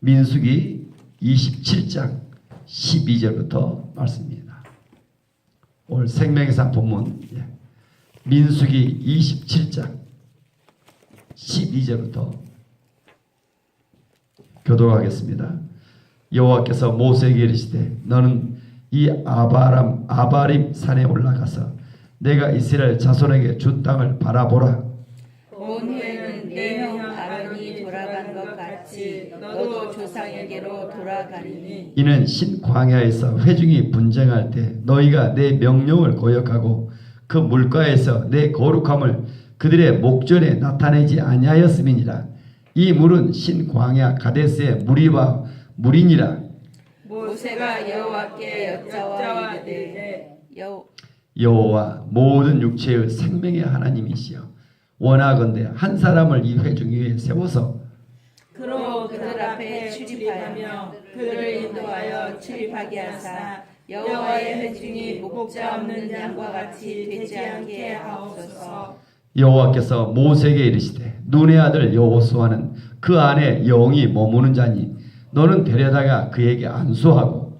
민수기 27장 12절부터 말씀입니다. 오늘 생명의 본문 민수기 27장 12절부터 교독하겠습니다. 여호와께서 모세에게 이르시되 너는 이 아바림 산에 올라가서 내가 이스라엘 자손에게 준 땅을 바라보라. 온 후에는 내 형 아론이 돌아간 것 같이 너도 조상에게로 돌아가리니 이는 신광야에서 회중이 분쟁할 때 너희가 내 명령을 고역하고 그 물가에서 내 거룩함을 그들의 목전에 나타내지 아니하였음이니라. 이 물은 신광야 가데스의 물이니라. 모세가 여호와께 여짜와 이르되 여호와 모든 육체의 생명의 하나님이시여 원하건대 한 사람을 이 회중 위에 세워서 그로 그들 앞에 출입하며 그들을 인도하여 출입하게 하사 여호와의 회중이 목자 없는 양과 같이 되지 않게 하옵소서. 여호와께서 모세에게 이르시되 눈의 아들 여호수아는 그 안에 영이 머무는 자니 너는 데려다가 그에게 안수하고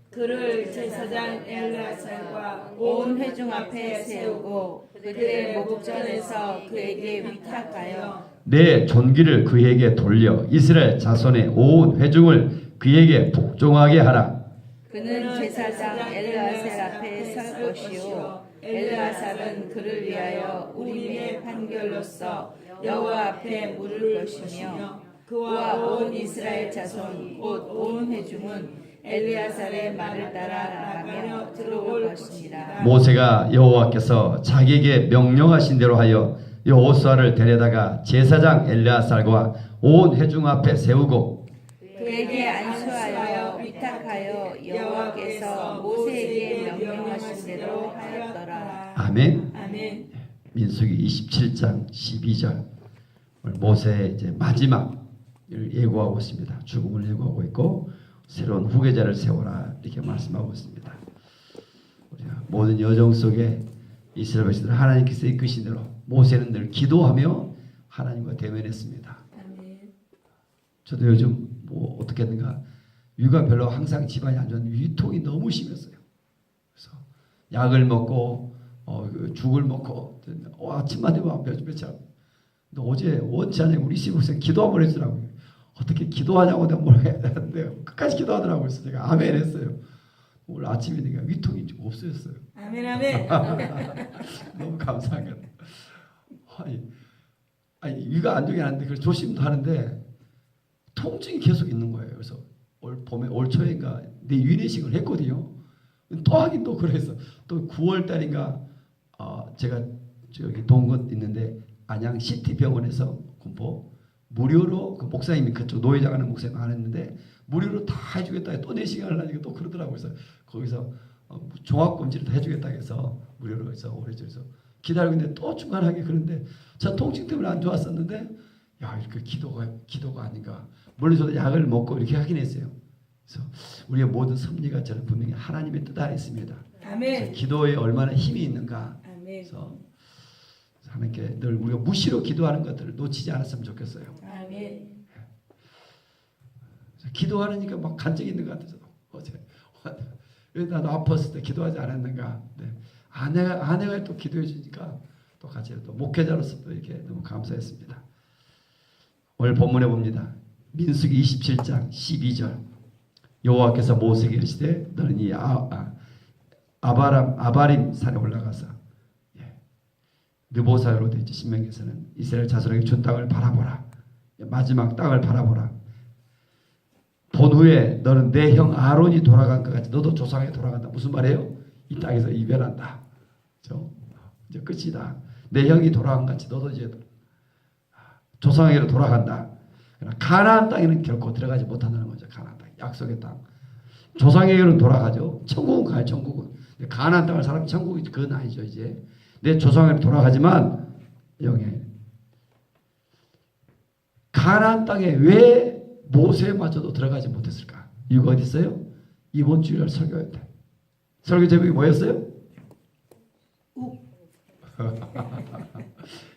그를 제사장 엘르아살과 온 회중 앞에 세우고 그들의 목전에서 그에게 위탁하여 내 존귀를 그에게 돌려 이스라엘 자손의 온 회중을 그에게 복종하게 하라. 그는 제사장 엘르아살 앞에 설 것이요 엘르아살은 그를 위하여 우림의 판결로서 여호와 앞에 물을 것이며 그와 온 이스라엘 자손 곧 온 회중은 엘르아살의 말을 따라 나가며 들어올 것이니라. 모세가 여호와께서 자기에게 명령하신 대로 하여 여호수아를 데려다가 제사장 엘르아살과 온 회중 앞에 세우고 그에게 안수하여 위탁하여 여호와께서 모세에게 명령하신 대로 하였더라. 아멘. 아멘. 민수기 27장 12절 오늘 모세의 이제 마지막을 예고하고 있습니다. 죽음을 예고하고 있고 새로운 후계자를 세워라 이렇게 말씀하고 있습니다. 우리가 모든 여정 속에 이스라엘 백성들 하나님께서 이끄신 대로 모세는 늘 기도하며 하나님과 대면했습니다. 아멘. 저도 요즘 뭐 어떻게 했는가 위가 별로 항상 집안이 안 좋았는데 위통이 너무 심했어요. 그래서 약을 먹고 죽을 먹고 아침만 되면 며칠 근데 어제 원치 않게 우리 시부생 기도 한번 해주라고요. 어떻게 기도하냐고 내가 뭘 해야 되는데 끝까지 기도하더라고요. 그래서 제가 아멘 했어요. 오늘 아침이니까 위통이 좀 없어졌어요. 아멘 아멘. 너무 감사하게. 아니 위가 안 좋긴 한데 그래서 조심도 하는데 통증이 계속 있는 거예요. 그래서 올 초인가 내 위내식을 했거든요. 또 하긴 또 그래서 또 9월 달인가 제가 저기 동건 있는데 안양 시티 병원에서 군포 무료로 그 목사님이 그쪽 노회장 하는 목사님 안 했는데 무료로 다 해주겠다. 또 4시간을 하니까 또 그러더라고요. 그래서 거기서 종합검진을 다 해주겠다 해서 무료로 해서 오래져서 기다리고 있는데 또 중간하게 그런데 저 통증 때문에 안 좋았었는데 야 이렇게 기도가 아닌가. 물론 저도 약을 먹고 이렇게 하긴 했어요. 그래서 우리의 모든 섭리가 저는 분명히 하나님의 뜻 안에 있습니다. 아멘. 기도에 얼마나 힘이 있는가. 아멘. 그래서 하나님께 늘 우리가 무시로 기도하는 것들을 놓치지 않았으면 좋겠어요. 아멘. 기도하니까 막 간증이 있는 것 같아서 어제 왜 나도 아팠을 때 기도하지 않았는가. 네. 아내가 또 기도해 주니까 또 같이 또 목회자로서 또 이렇게 너무 감사했습니다. 오늘 본문에 봅니다. 민수기 27장 12절 여호와께서 모세에게 이르시되 너는 이 아바림 산에 올라가서 느보사로 되어 있죠. 신명기에서는 이스라엘 자손에게 준 땅을 바라보라. 마지막 땅을 바라보라. 본 후에 너는 내 형 아론이 돌아간 것 같이 너도 조상에게 돌아간다. 무슨 말이에요? 이 땅에서 이별한다. 그렇죠? 이제 끝이다. 내 형이 돌아간 것 같이 너도 이제 조상에게로 돌아간다. 그러나 가나안 땅에는 결코 들어가지 못한다는 거죠. 가나안 땅, 약속의 땅. 조상에게는 돌아가죠. 천국은 가요. 천국은. 가나안 땅을 사람이 천국이 그건 아니죠. 이제 내 조상에게로 돌아가지만 영에 가나안 땅에 왜 모세마저도 들어가지 못했을까? 이유가 어디 있어요? 이번 주일 설교였대. 설교 제목이 뭐였어요?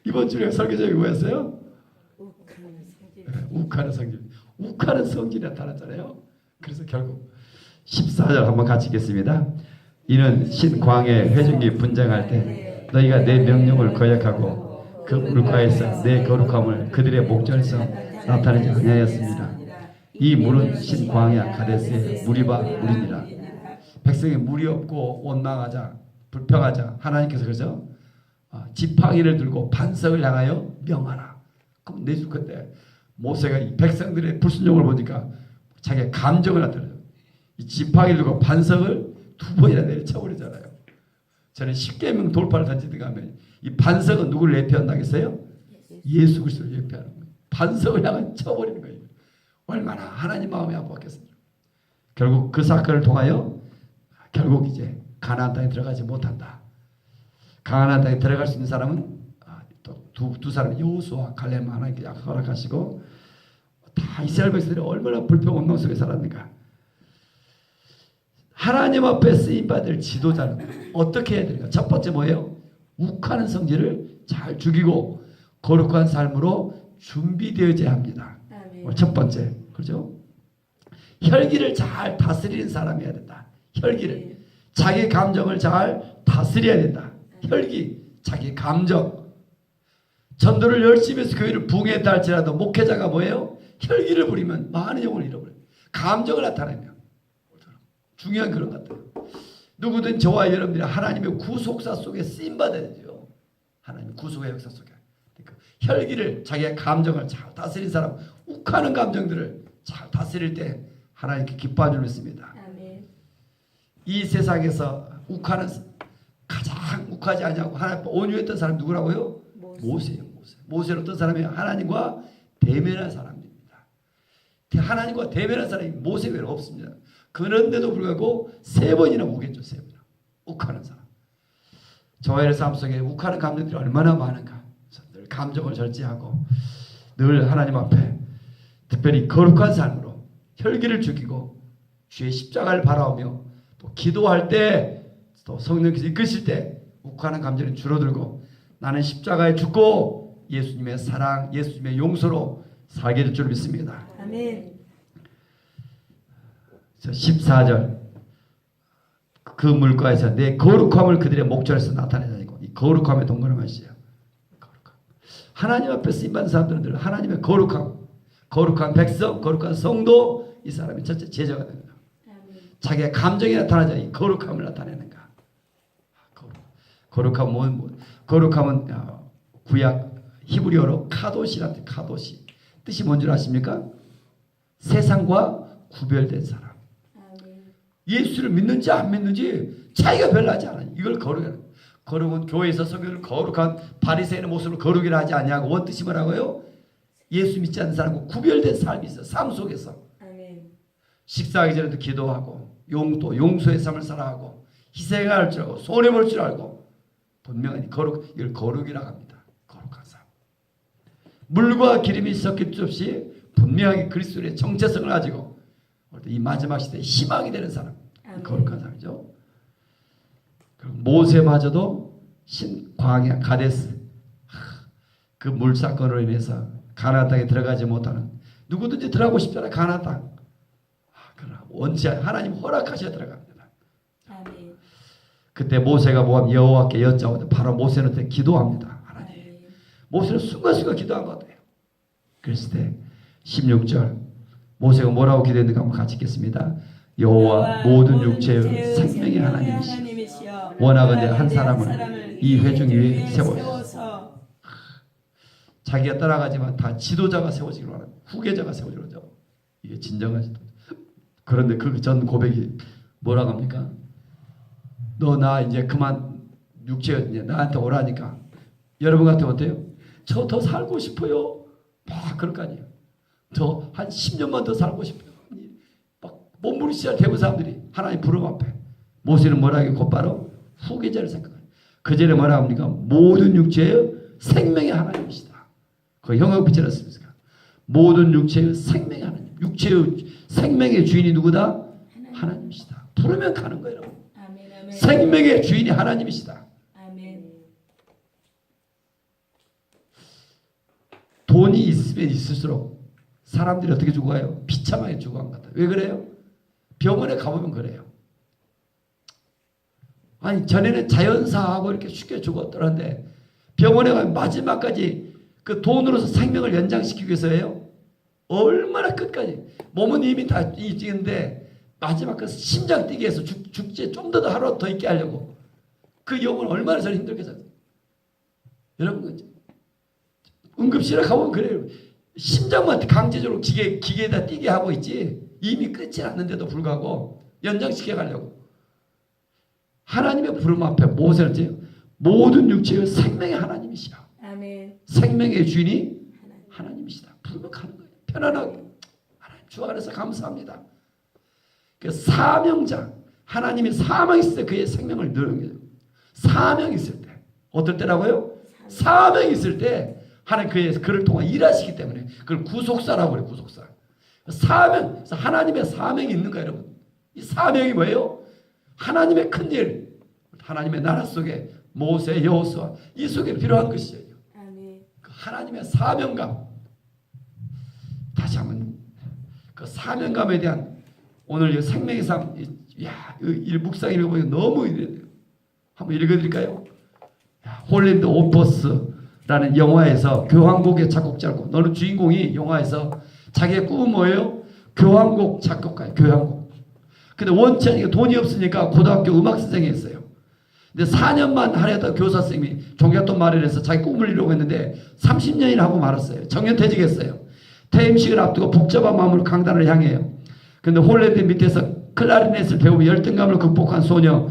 이번 주일에 설교 제목이 뭐였어요? 욱하는 성질. 욱하는 성질이 나타났잖아요. 그래서 결국 14절 한번 같이 읽겠습니다. 이는 신광해 회중이 분쟁할 때 너희가 내 명령을 거역하고 그 물가에서 내 거룩함을 그들의 목전에서 나타내지 아니하였습니다. 이 물은 신광야 가데스의 무리바 물이니라. 백성이 물이 없고 원망하자 불평하자 하나님께서 그래서 지팡이를 들고 반석을 향하여 명하라. 그럼 내줄 건데 모세가 이 백성들의 불순종을 보니까 자기가 감정을 나타내요. 이 지팡이를 들고 반석을 2번이나 내려쳐버리잖아요. 저는 10계명 돌파를 던지든가 하면 이 반석은 누구를 예표한다겠어요? 예수 그리스도를 예표하는 거예요. 반석을 향해 쳐버리는 거예요. 얼마나 하나님 마음이 아팠겠습니까? 결국 그 사건을 통하여 결국 이제 가나안 땅에 들어가지 못한다. 가나안 땅에 들어갈 수 있는 사람은 또 두 사람 여호수아 갈렙 하나님께 허락하시고 다 이스라엘 백성들이 얼마나 불평 원망 속에 살았는가. 하나님 앞에 쓰임받을 지도자는 어떻게 해야 되는가? 첫 번째 뭐예요? 욱하는 성질을 잘 죽이고 거룩한 삶으로 준비되어야 합니다. 첫 번째, 그렇죠? 혈기를 잘 다스리는 사람이어야 된다. 혈기를, 자기 감정을 잘 다스려야 된다. 혈기, 자기 감정. 전도를 열심히 해서 교회를 부흥했다 할지라도 목회자가 뭐예요? 혈기를 부리면 많은 영혼을 잃어버려요. 감정을 나타내면 중요한 그런 것 같아요. 누구든 저와 여러분들이 하나님의 구속사 속에 쓰임받아야 되죠. 하나님의 구속의 역사 속에. 그러니까 혈기를, 자기의 감정을 잘 다스린 사람, 욱하는 감정들을 잘 다스릴 때 하나님께 기뻐하는 줄 믿습니다. 이 세상에서 욱하는, 가장 욱하지 않냐고 하나님 온유했던 사람이 누구라고요? 모세예요. 모세는 어떤 사람이에요? 하나님과 대면한 사람입니다. 하나님과 대면한 사람이 모세 외에 없습니다. 그런데도 불구하고 3번이나 오겠죠. 3번이나 욱하는 사람. 저의 삶 속에 욱하는 감정들이 얼마나 많은가. 늘 감정을 절제하고 늘 하나님 앞에 특별히 거룩한 삶으로 혈기를 죽이고 주의 십자가를 바라오며 또 기도할 때 또 성령께서 이끄실 때 욱하는 감정이 줄어들고 나는 십자가에 죽고 예수님의 사랑, 예수님의 용서로 살게 될 줄 믿습니다. 아멘. 14절 그 물가에서 내 거룩함을 그들의 목전에서 나타내자니고 이 거룩함의 동거는 것이에요. 거룩함. 하나님 앞에 쓰임받는 사람들은 늘 하나님의 거룩함, 거룩한 백성, 거룩한 성도, 이 사람이 첫째 제자가 됩니다. 자기의 감정이 나타나자 이 거룩함을 나타내는가. 거룩함은 구약 히브리어로 카도시라는 카도시. 뜻이 뭔 줄 아십니까? 세상과 구별된 사람. 예수를 믿는지 안 믿는지 차이가 별로 하지 않아요. 이걸 거룩이라는 거예요. 거룩은 교회에서 성경을 거룩한 바리새인의 모습으로 거룩이라 하지 않냐고. 원뜻이 뭐라고요? 예수 믿지 않는 사람과 구별된 삶이 있어요. 삶 속에서. 식사하기 전에도 기도하고 용서의 삶을 살아가고 희생할 줄 알고 손해볼 줄 알고 분명히 이걸 거룩이라고 합니다. 거룩한 삶. 물과 기름이 섞일 수 없이 분명하게 그리스도의 정체성을 가지고 이 마지막 시대에 희망이 되는 사람. 거룩한 사람이죠. 모세마저도 광야 가데스 그 물 사건으로 인해서 가나안 땅에 들어가지 못하는, 누구든지 들어가고 싶잖아요. 가나안 땅. 그러나 원치 하나님 허락하셔야 들어갑니다. 그때 모세가 모함 여호와께 여짜오되 바로 모세는 그때 기도합니다. 하나님. 모세는 순간순간 기도한 것 같아요. 그랬을 때 16절 모세가 뭐라고 기도했는가 한번 같이 읽겠습니다. 여호와 모든 육체의 생명의 하나님이시여 원하건대 한 사람을 이 회중 위에 세워주소서. 자기가 따라가지만 다 지도자가 세워지기로 하는, 후계자가 세워지기로 하죠. 이게 진정한 지도. 그런데 그 전 고백이 뭐라고 합니까? 너 나 이제 그만 육체 이제 나한테 오라니까. 여러분 같으면 어때요? 저 더 살고 싶어요. 막 그럴 거 아니에요. 저 한 10년만 더 살고 싶어요. 막 몸부림치자 대부 사람들이 하나님 부름 앞에. 모세는 뭐라고 곧바로 후계자를 생각해요. 그 전에 뭐라 합니까? 모든 육체의 생명의 하나님이시다. 그 형용 빛을 했습니까? 모든 육체의 생명의 하나님. 육체의 생명의 주인이 누구다? 하나님이시다. 부르면 가는 거예요. 생명의 주인이 하나님이시다. 돈이 있으면 있을수록 사람들이 어떻게 죽어가요? 비참하게 죽어간 것 같아요. 왜 그래요? 병원에 가보면 그래요. 아니 전에는 자연사하고 이렇게 쉽게 죽었더란데 병원에 가면 마지막까지 그 돈으로서 생명을 연장시키기 위해서예요. 얼마나 끝까지 몸은 이미 다 이지는데 마지막 그 심장 뛰게 해서 죽지 좀 더 하루 더 있게 하려고 그 영혼 얼마나 저를 힘들겠어요. 여러분 응급실에 가보면 그래요. 심장만 강제적으로 기계에다 뛰게 하고 있지 이미 끝이 났는데도 불구하고 연장시켜 가려고. 하나님의 부름 앞에 모세를 지요. 모든 육체의 생명의 하나님이시라. 아멘. 생명의 주인이 하나님이시다. 부르면 가는 거예요. 편안하게. 하나님 주 안에서 감사합니다. 그 사명자 하나님이 사명이 있을 때 그의 생명을 누르는 거예요. 사명이 있을 때 어떨 때라고요? 사명이 있을 때 하나님 그를 통해 일하시기 때문에 그걸 구속사라고 그래요. 구속사. 사명. 그래서 하나님의 사명이 있는 거예요. 여러분. 이 사명이 뭐예요? 하나님의 큰일 하나님의 나라 속에 모세 여호수아 이 속에 필요한 것이에요. 아멘. 그 하나님의 사명감. 다시 한번 그 사명감에 대한 오늘 이 생명의 삶, 이 묵상 읽어보면 너무 한번 읽어드릴까요? 홀랜드 오퍼스라는 영화에서 교향곡의 작곡자고 너는 주인공이 영화에서 자기의 꿈은 뭐예요? 교향곡 작곡가예요. 교향곡. 근데 원치 않으니까 돈이 없으니까 고등학교 음악 선생이 했어요. 근데 4년만 하려다 교사 선생님이 종잣돈 마련해서 자기 꿈을 이루고 했는데 30년이나 하고 말았어요. 정년퇴직했어요. 퇴임식을 앞두고 복잡한 마음으로 강단을 향해요. 근데 홀랜드 밑에서 클라리넷을 배우고 열등감을 극복한 소녀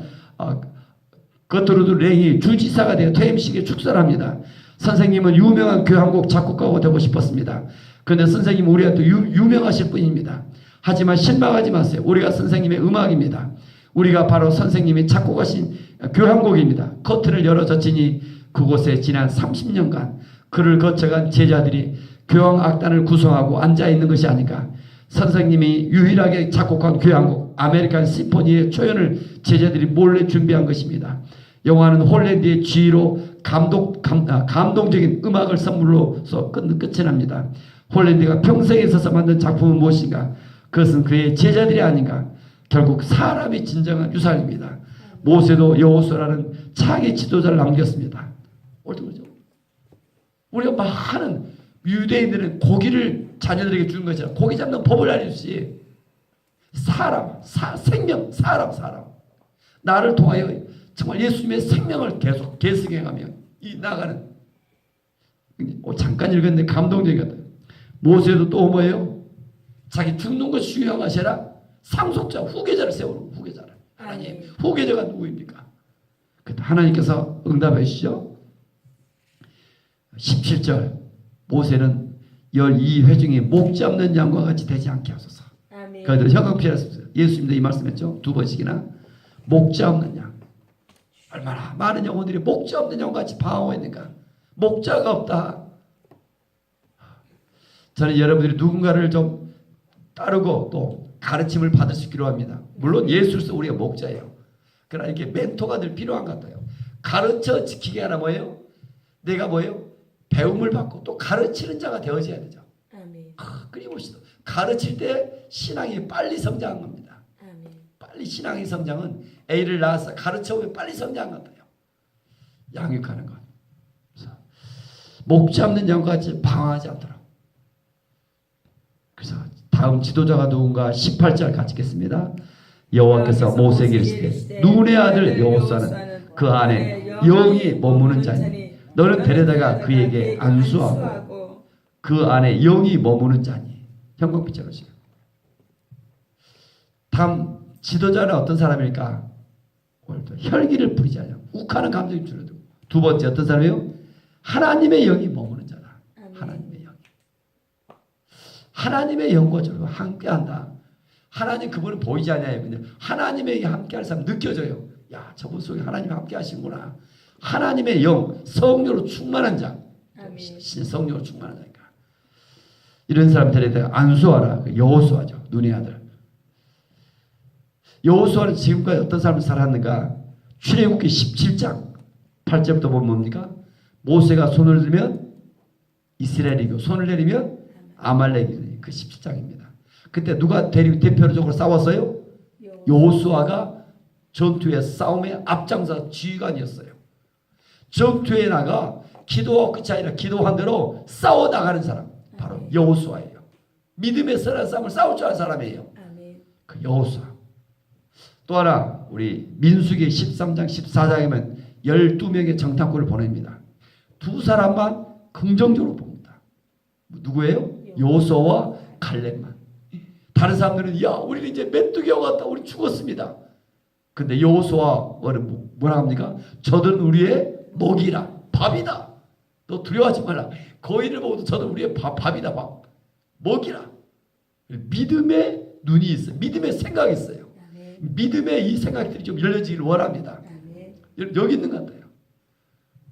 거트루드 랭이 주지사가 되어 퇴임식에 축사를 합니다. 선생님은 유명한 교향곡 작곡가가 되고 싶었습니다. 그런데 선생님은 우리한테 유명하실 분입니다. 하지만 실망하지 마세요. 우리가 선생님의 음악입니다. 우리가 바로 선생님이 작곡하신 교향곡입니다. 커튼을 열어젖히니 그곳에 지난 30년간 그를 거쳐간 제자들이 교향악단을 구성하고 앉아있는 것이 아닌가. 선생님이 유일하게 작곡한 교향곡 아메리칸 심포니의 초연을 제자들이 몰래 준비한 것입니다. 영화는 홀랜드의 지혜로 감동적인 음악을 선물로서 끝이 납니다. 홀랜드가 평생에 있어서 만든 작품은 무엇인가? 그것은 그의 제자들이 아닌가? 결국 사람이 진정한 유산입니다. 모세도 여호수아라는 차기 지도자를 남겼습니다. 옳죠, 그렇죠? 우리가 많은 유대인들은 고기를 자녀들에게 주는 것이라 고기 잡는 법을 알려주지. 생명, 사람. 나를 통하여 정말 예수님의 생명을 계속 계승해가며 이 나가는. 잠깐 읽었는데 감동적이었다. 모세도 또 뭐예요? 자기 죽는 것이 중요한 것이라 상속자, 후계자를 세우는 후계자를. 하나님, 후계자가 누구입니까? 그때 하나님께서 응답해 주시죠. 17절 모세는 12회 중에 목 잡는 양과 같이 되지 않게 하소서. 그들 형광피하셨어요. 예수님도 이 말씀했죠. 2번씩이나 목자 없는 양. 얼마나 많은 영혼들이 목자 없는 양과 같이 방황했는가. 목자가 없다. 저는 여러분들이 누군가를 좀 따르고 또 가르침을 받을 수 있기로 합니다. 물론 예수로서 우리가 목자예요. 그러나 이렇게 멘토가 늘 필요한 것 같아요. 가르쳐 지키게 하나 뭐예요? 내가 뭐예요? 배움을 받고 또 가르치는 자가 되어져야 되죠. 끊임없이 가르칠 때 신앙이 빨리 성장한 겁니다. 빨리 신앙의 성장은 A를 낳아서 가르쳐보면 빨리 성장한 것 같아요. 양육하는 것. 목 잡는 양과 같이 방황하지 않도록. 그래서 다음 지도자가 누군가 18절 같이 읽겠습니다. 여호와께서 모세에게 이르시되 눈의 아들 여호수아는 그 안에 영이 머무는 자니 너는 데려다가 그에게 안수하고 그 안에 영이 머무는 자니. 형광빛으로 지금. 다음 지도자는 어떤 사람일까? 혈기를 부리지 않아요. 욱하는 감정이 줄어들고. 두 번째 어떤 사람이에요? 하나님의 영이 머무는 자다. 하나님의 영. 하나님의 영과 저와 함께한다. 하나님 그분은 보이지 않아요. 근데 하나님의 함께할 사람 느껴져요. 야, 저분 속에 하나님이 함께 하시는구나. 하나님의 영, 성령으로 충만한 자. 성령으로 충만한 자니까. 이런 사람들에 대해 안수하라. 여호수아죠. 눈의 아들. 여호수아는 지금까지 어떤 삶을 살았는가? 출애굽기 17장 8절부터 보면 뭡니까? 모세가 손을 들면 이스라엘이고 손을 내리면 아말렉이고 그 17장입니다. 그때 누가 대표적으로 싸웠어요? 여호수아가 전투의 싸움의 앞장서 지휘관이었어요. 전투에 나가 기도와 끝이 아니라 기도한 대로 싸워 나가는 사람 바로 여호수아예요. 믿음의 싸움을 싸울 줄 아는 사람이에요. 그 여호수아. 또 하나 우리 민수기 13장 14장이면 12명의 정탐꾼을 보냅니다. 두 사람만 긍정적으로 봅니다. 누구예요? 여호수아와 갈렙만. 다른 사람들은 야 우리는 이제 메뚜기가 왔다. 우리 죽었습니다. 근데 여호수아는 뭐라 합니까? 저들은 우리의 먹이라 밥이다. 너 두려워하지 말라. 거인을 보고도 저는 우리의 밥이다. 밥. 먹이라. 믿음의 눈이 있어요. 믿음의 생각이 있어요. 믿음의 이 생각들이 좀 열려지기를 원합니다. 여기 있는 것 같아요.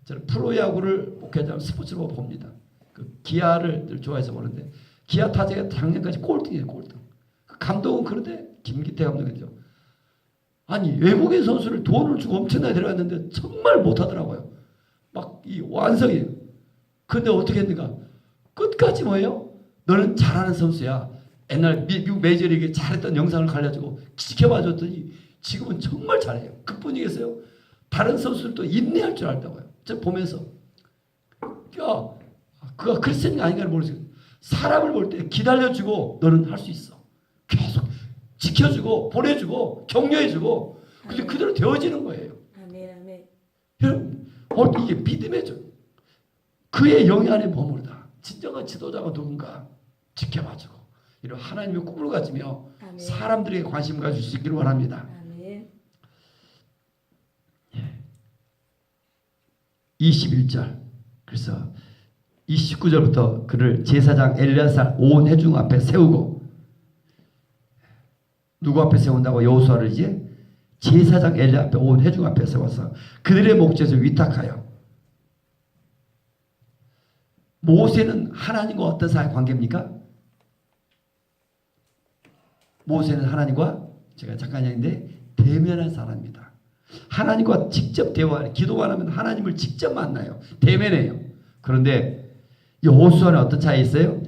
저는 프로야구를 목회자로 스포츠로 봅니다. 그 기아를 늘 좋아해서 보는데 기아 타자가 작년까지 꼴등이에요. 꼴등. 그 감독은 그런데 김기태 감독이죠. 아니 외국인 선수를 돈을 주고 엄청나게 데려왔는데 정말 못하더라고요. 막 이 완성이에요. 근데 어떻게 했는가? 끝까지 뭐예요? 너는 잘하는 선수야. 옛날 미국 메이저리그에 잘했던 영상을 가려주고 지켜봐줬더니 지금은 정말 잘해요. 그뿐이겠어요? 다른 선수들도 인내할 줄 알다고요. 저 보면서 야 그가 크리스천이 아닌가를 모르겠어요. 사람을 볼 때 기다려주고 너는 할 수 있어. 계속 지켜주고 보내주고 격려해주고 근데 그대로 되어지는 거예요. 여러분 이게 믿음의 죠. 그의 영향 안에 머무르다. 진정한 지도자가 누군가 지켜봐주고 이런 하나님의 꿈을 가지며 사람들에게 관심을 가질 수 있기를 원합니다. 21절 그래서 29절부터 그를 제사장 엘리야살 온 회중 앞에 세우고 누구 앞에 세운다고? 여호수아를 이제 제사장 엘리야 앞에 온 회중 앞에 세워서 그들의 목젖을 위탁하여. 모세는 하나님과 어떤 사이의 관계입니까? 모세는 하나님과 제가 잠깐 얘기했는데 대면한 사람입니다. 하나님과 직접 대화해 기도만 하면 하나님을 직접 만나요. 대면해요. 그런데 여호수아는 어떤 차이 있어요?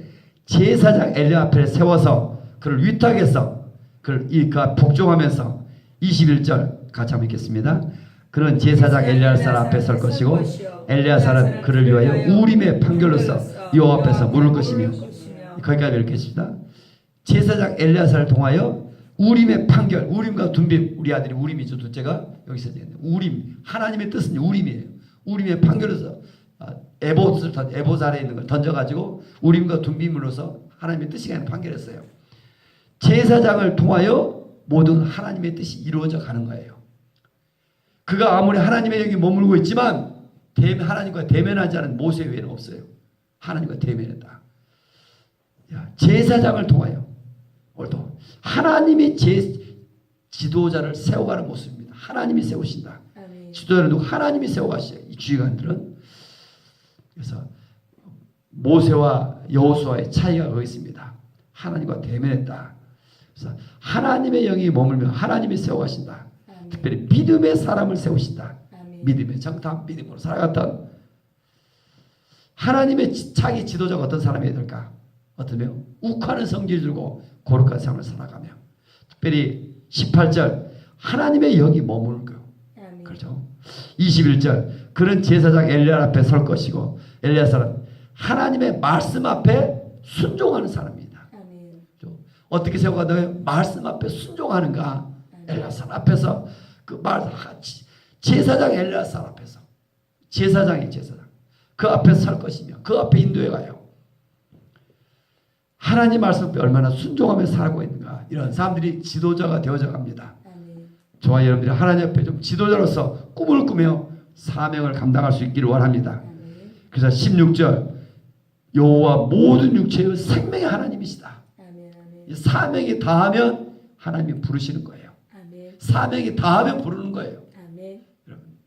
제사장 엘리야 앞에 세워서 그를 위탁해서 그를 복종하면서 21절 같이 한번 읽겠습니다. 그는 제사장 엘리야살 앞에 설 것이고 엘리야살은 그를 위하여 우림의 판결로서 여호와 앞에서 물을 것이며 거기까지 읽겠습니다. 제사장 엘리야살을 통하여 우림의 판결, 우림과 둠빔, 우리 아들이 우림이죠. 둘째가 여기서 되겠네요. 우림, 하나님의 뜻은 우림이에요. 우림의 판결로서 에봇 아래에 있는 걸 던져가지고 우림과 둠빔으로서 하나님의 뜻이 아닌 판결했어요. 제사장을 통하여 모든 하나님의 뜻이 이루어져 가는 거예요. 그가 아무리 하나님의 영이 머물고 있지만 하나님과 대면하지 않은 모세 외에는 없어요. 하나님과 대면했다. 제사장을 통하여 오늘도 하나님이 지도자를 세워가는 모습입니다. 하나님이 세우신다. 지도자는 누구? 하나님이 세워가시죠. 이 주의관들은. 그래서 모세와 여호수아의 차이가 거기 있습니다. 하나님과 대면했다. 그래서 하나님의 영이 머물며 하나님이 세워가신다. 특별히 믿음의 사람을 세우신다. 믿음의 정탐, 믿음으로 살아갔던 하나님의 자기 지도자가 어떤 사람이 될까? 어떠면 욱하는 성질을 들고 거룩한 삶을 살아가며 특별히 18절 하나님의 영이 머물고 그렇죠. 21절 그런 제사장 엘리야 앞에 설 것이고 엘리야살은 하나님의 말씀 앞에 순종하는 사람입니다. 어떻게 세워간다고요? 말씀 앞에 순종하는가? 엘리야살 앞에서 그 제사장 엘리야살 앞에서 제사장 그 앞에 설 것이며 그 앞에 인도해 가요. 하나님 말씀 앞에 얼마나 순종하며 살고 있는가. 이런 사람들이 지도자가 되어져 갑니다. 저와 여러분들이 하나님 앞에 좀 지도자로서 꿈을 꾸며 사명을 감당할 수 있기를 원합니다. 그래서 16절 여호와 모든 육체의 생명의 하나님이시다. 사명이 다하면 하나님이 부르시는 거예요. 사명이 다하면 부르는 거예요. 여러분,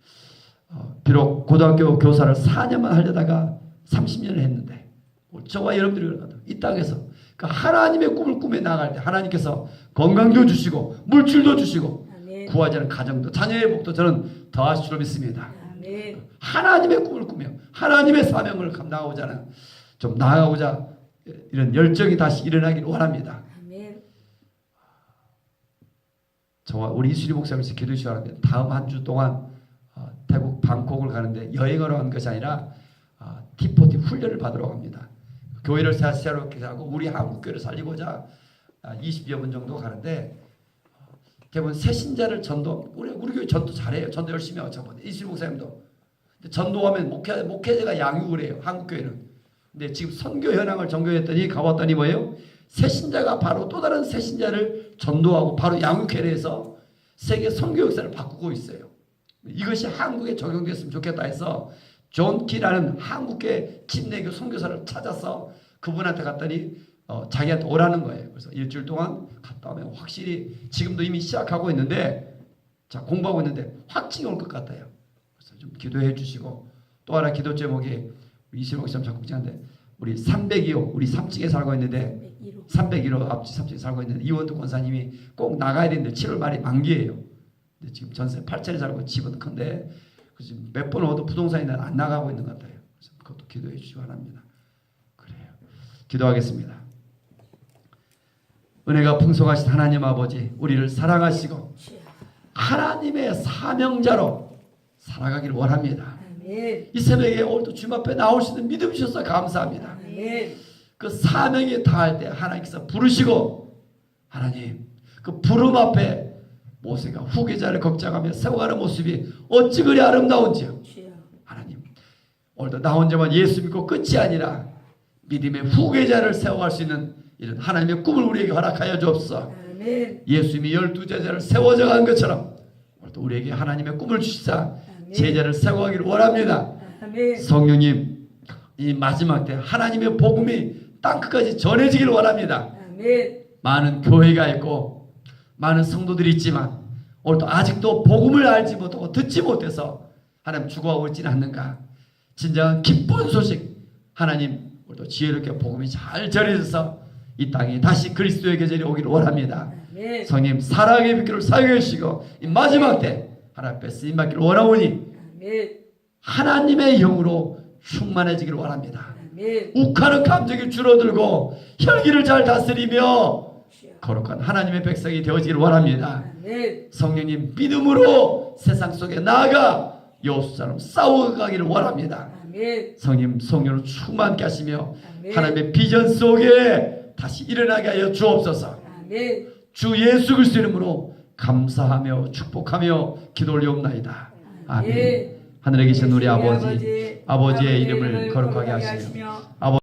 비록 고등학교 교사를 4년만 하려다가 30년을 했는데 저와 여러분들이 이 땅에서 그 하나님의 꿈을 꾸며 나갈 때 하나님께서 건강도 주시고 물질도 주시고 구하지 않은 가정도 자녀의 복도 저는 더하실 줄로 믿습니다. 하나님의 꿈을 꾸며 하나님의 사명을 감당하고자 하는 좀 나아가고자 이런 열정이 다시 일어나기를 원합니다. 아멘. 저와 우리 이수리 목사님께서 기도해 주시기 바랍니다. 다음 한 주 동안 태국 방콕을 가는데 여행하러 간 것이 아니라 T40 훈련을 받으러 갑니다. 교회를 새롭게 하고 우리 한국 교회를 살리고자 20여 분 정도 가는데 대부분 새신자를 전도 우리 교회 전도 잘해요. 전도 열심히 하고 저번에 이수리 목사님도 전도하면 목회자가 양육을 해요. 한국 교회는. 근데 지금 선교 현황을 전교했더니 가봤더니 뭐예요? 새신자가 바로 또 다른 새신자를 전도하고 바로 양육회를 해서 세계 선교 역사를 바꾸고 있어요. 이것이 한국에 적용됐으면 좋겠다 해서 존 키라는 한국계 침례교 선교사를 찾아서 그분한테 갔더니 자기한테 오라는 거예요. 그래서 일주일 동안 갔다 오면 확실히 지금도 이미 시작하고 있는데 자 공부하고 있는데 확증이 올 것 같아요. 그래서 좀 기도해 주시고 또 하나 기도 제목이 이시록 시험 작곡자인데 우리 302호 우리 3층에 살고 있는데 301호 앞집 3층에 살고 있는데 이원두 권사님이 꼭 나가야 되는데 7월 말에 만기예요. 근데 지금 전세 8천에 살고 집은 큰데 지금 몇 번 얻어 부동산이 안 나가고 있는 것 같아요. 그래서 그것도 기도해 주시기 바랍니다. 그래요. 기도하겠습니다. 은혜가 풍성하신 하나님 아버지 우리를 사랑하시고 하나님의 사명자로 살아가기를 원합니다. 아멘. 이 새벽에 오늘도 주님 앞에 나올 수 있는 믿음 주셔서 감사합니다. 아멘. 그 사명에 다할 때 하나님께서 부르시고 하나님 그 부름 앞에 모세가 후계자를 걱정하며 세워가는 모습이 어찌 그리 아름다운지요. 주여. 하나님 오늘도 나 혼자만 예수 믿고 끝이 아니라 믿음의 후계자를 세워갈 수 있는 이런 하나님의 꿈을 우리에게 허락하여 주옵소서. 아멘. 예수님이 12제자를 세워져 간 것처럼 오늘도 우리에게 하나님의 꿈을 주시사 아멘. 제자를 세워가기를 원합니다. 아멘. 성령님 이 마지막 때 하나님의 복음이 땅끝까지 전해지기를 원합니다. 아멘. 많은 교회가 있고 많은 성도들이 있지만 오늘도 아직도 복음을 알지 못하고 듣지 못해서 하나님 죽어가고 있지는 않는가. 진정한 기쁜 소식 하나님 오늘도 지혜롭게 복음이 잘 전해져서 이 땅에 다시 그리스도의 계절이 오기를 원합니다. 아멘. 성님 사랑의 빛을 사용해 주시고 이 마지막 때 하나님 앞에 쓰임받기를 원하오니 아멘. 하나님의 영으로 충만해지기를 원합니다. 아멘. 욱하는 감정이 줄어들고 혈기를 잘 다스리며 주여. 거룩한 하나님의 백성이 되어지기를 원합니다. 아멘. 성령님 믿음으로 세상 속에 나아가 여호수아처럼 싸워가기를 원합니다. 아멘. 성령 성령으로 충만케 하시며 아멘. 하나님의 비전 속에 다시 일어나게 하여 주옵소서. 아멘. 주 예수 그리스도 이름으로 감사하며 축복하며 기도 올리옵나이다. 아멘. 하늘에 계신 우리 아버지, 아버지의 이름을 거룩하게 하시며